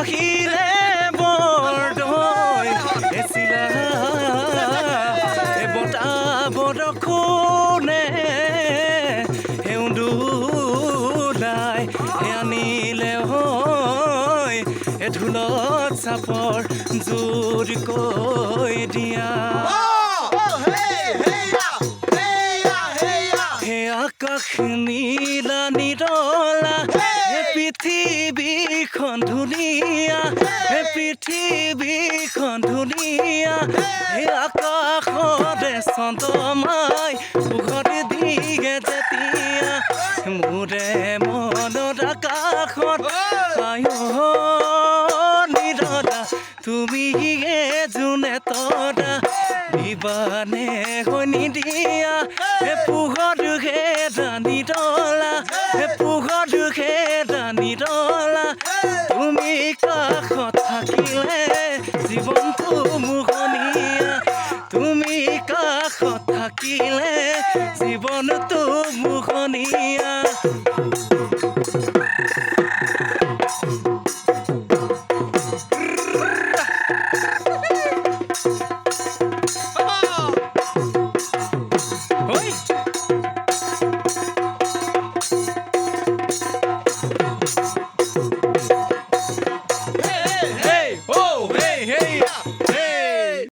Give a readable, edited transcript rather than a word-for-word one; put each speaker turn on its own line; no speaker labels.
বহিলে বৰদৈ এচিলা বতাহ বৰষুণে সেউদুলাই আনিলে হৈ ঢোলত চাপৰ জোৰ কৈ দিয়া আকাশ নীলা নিৰলা পৃথিৱীখন ধুনীয়া পৃথিৱীখন ধুনীয়া আকাশতে চন্দ্ৰমাই পোহৰ দিয়ে যেতিয়া মোৰে মনত আকাশত নিৰলা তুমি যোনে তৰা বিবানে হৈ নিদিয়া পোহৰ নিৰলা পোহৰ নিৰলা তুমি কাষত থাকিলে জীৱনটো মোহনীয়া তুমি কাষত থাকিলে জীৱনটো মোহনীয়া